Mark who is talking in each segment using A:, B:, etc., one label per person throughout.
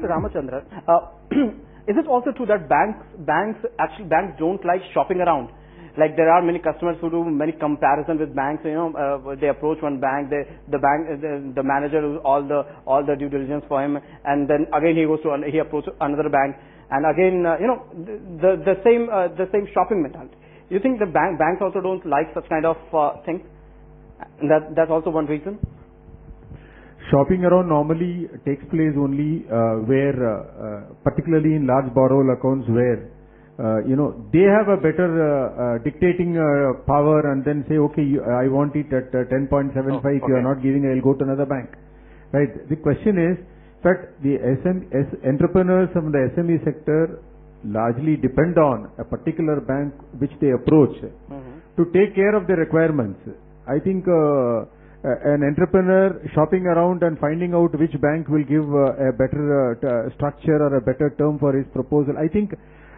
A: Mr. Ramachandran, is it also true that banks don't like shopping around? Like there are many customers who do many comparisons with banks. They approach one bank, the manager does all the due diligence for him, and then again he approaches another bank, and again the same shopping mentality. You think the banks also don't like such kind of thing? And that's also one reason.
B: Shopping around normally takes place only where, particularly in large borrower accounts, where they have a better dictating power, and then say, okay, I want it at 10.75. If you are not giving, I will go to another bank. Right. The question is that the entrepreneurs from the SME sector largely depend on a particular bank which they approach to take care of their requirements. I think an entrepreneur shopping around and finding out which bank will give a better structure or a better term for his proposal, I think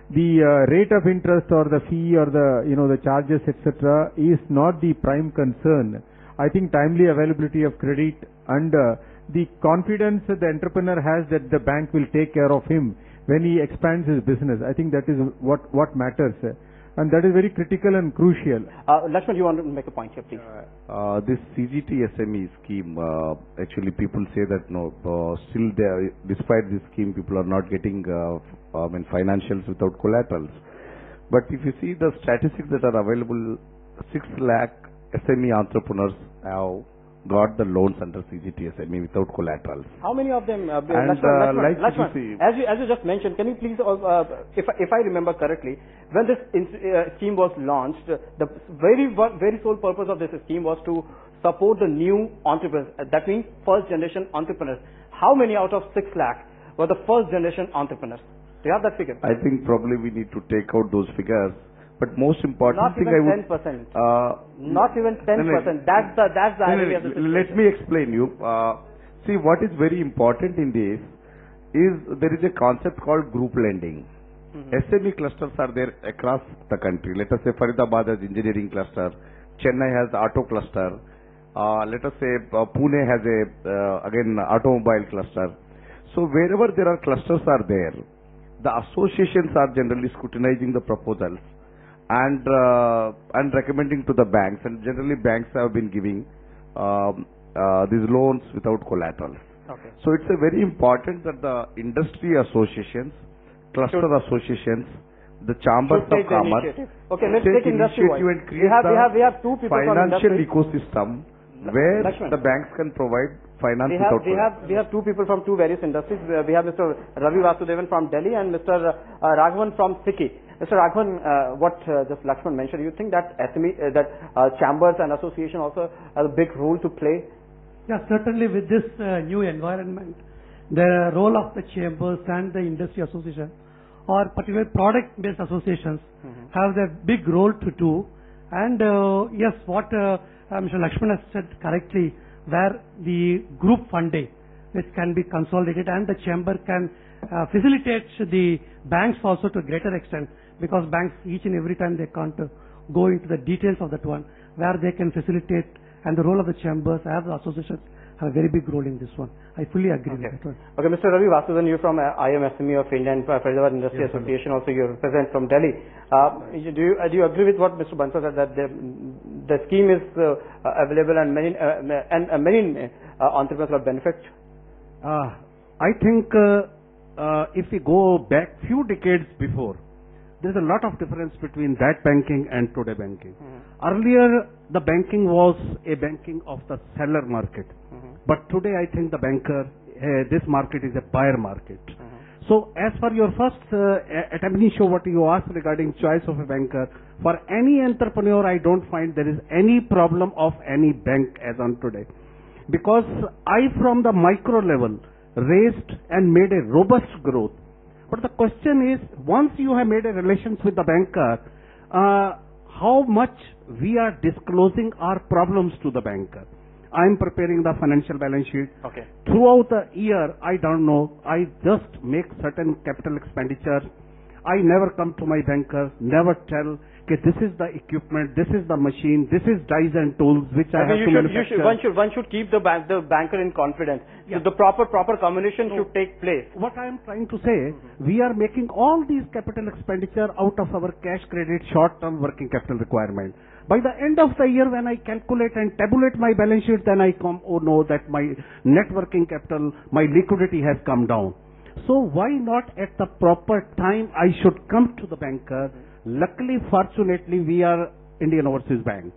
B: the rate of interest or the fee or the charges, etc., is not the prime concern. I think timely availability of credit and the confidence that the entrepreneur has that the bank will take care of him when he expands his business. I think that is what matters. And that is very critical and crucial.
A: Lakshman, you want to make a point here, please?
C: This CGT SME scheme, actually people say that still there, despite this scheme, people are not getting financials without collaterals. But if you see the statistics that are available, 6 lakh SME entrepreneurs have got the loans under CGT SME without collaterals.
A: How many of them?
C: Lakshman,
A: as you just mentioned, can you please, if I remember correctly, when this scheme was launched, the very sole purpose of this scheme was to support the new entrepreneurs. That means first generation entrepreneurs. How many out of 6 lakh were the first generation entrepreneurs? Do you have that figure?
C: I think probably we need to take out those figures. But most important thing I would...
A: Not even 10%. That's the idea of the situation.
C: Let me explain you. See, what is very important in this is there is a concept called group lending. SME clusters are there across the country. Let us say Faridabad has engineering cluster, Chennai has auto cluster, let us say Pune has again automobile cluster. So wherever there are clusters are there, the associations are generally scrutinizing the proposals and recommending to the banks, and generally banks have been giving these loans without collateral.
A: Okay.
C: So it's a very important that the industry associations, cluster associations, the chambers of commerce,
A: okay, let's take industry
C: and create
A: we have two people
C: financial
A: from
C: ecosystem where the banks can provide finance without collateral.
A: We have two people from two various industries. We have Mr. Ravi Vasudevan from Delhi and Mr. Raghavan from Sikki. Mr. Raghavan, what just Lakshman mentioned, you think that chambers and association also have a big role to play?
D: Yeah, certainly with this new environment, the role of the chambers and the industry association or particularly product-based associations have a big role to do. And yes, what Mr. Lakshman has said correctly, where the group funding, which can be consolidated, and the chamber can facilitate the banks also to a greater extent, because banks each and every time they can't go into the details of that one, where they can facilitate, and the role of the chambers as the associations have a very big role in this one. I fully agree with that one.
A: Okay, Mr. Ravi Vasudevan, you're from IMSME of India and Faridabad Industry Association, also you represent from Delhi. Do you agree with what Mr. Bansal said, that the scheme is available and many entrepreneurs will benefit?
E: I think if we go back few decades before, there's a lot of difference between that banking and today banking. Earlier, the banking was a banking of the seller market. But today, I think the banker, this market is a buyer market. So, as for your first attempt, what you asked regarding choice of a banker, for any entrepreneur, I don't find there is any problem of any bank as on today. Because I, from the micro level, raised and made a robust growth. But the question is, once you have made a relations with the banker, how much we are disclosing our problems to the banker. I am preparing the financial balance sheet.
A: Okay.
E: Throughout the year, I don't know, I just make certain capital expenditures. I never come to my banker, never tell, okay, this is the equipment, this is the machine, this is dies and tools which I have to manufacture.
A: One should keep the banker in confidence.
E: Yeah.
A: So the proper communication should take place.
E: What I am trying to say, we are making all these capital expenditure out of our cash credit short-term working capital requirement. By the end of the year, when I calculate and tabulate my balance sheet, then I come, oh no, that my net working capital, my liquidity has come down. So why not at the proper time I should come to the banker? Luckily, fortunately, we are Indian Overseas Bank.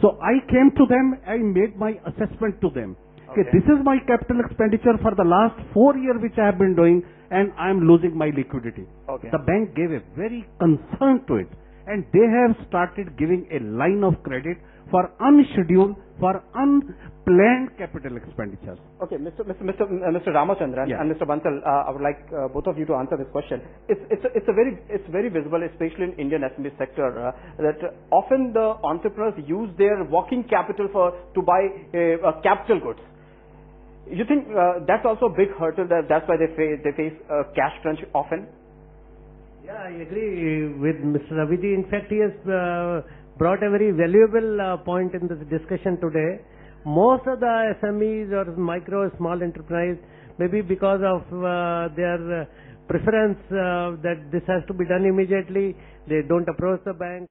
E: So I came to them, I made my assessment to them. Okay, this is my capital expenditure for the last 4 years which I have been doing, and I am losing my liquidity.
A: Okay.
E: The bank gave a very concern to it, and they have started giving a line of credit for unscheduled, for unplanned capital expenditures.
A: Okay, Mr. Ramachandran and Mr. Bansal, I would like both of you to answer this question. It's very visible, especially in Indian SME sector, that often the entrepreneurs use their working capital to buy capital goods. You think that's also a big hurdle? That's why they face cash crunch often.
F: Yeah, I agree with Mr. Raviji. In fact, he has brought a very valuable point in this discussion today. Most of the SMEs or micro, small enterprise, maybe because of their preference that this has to be done immediately, they don't approach the bank.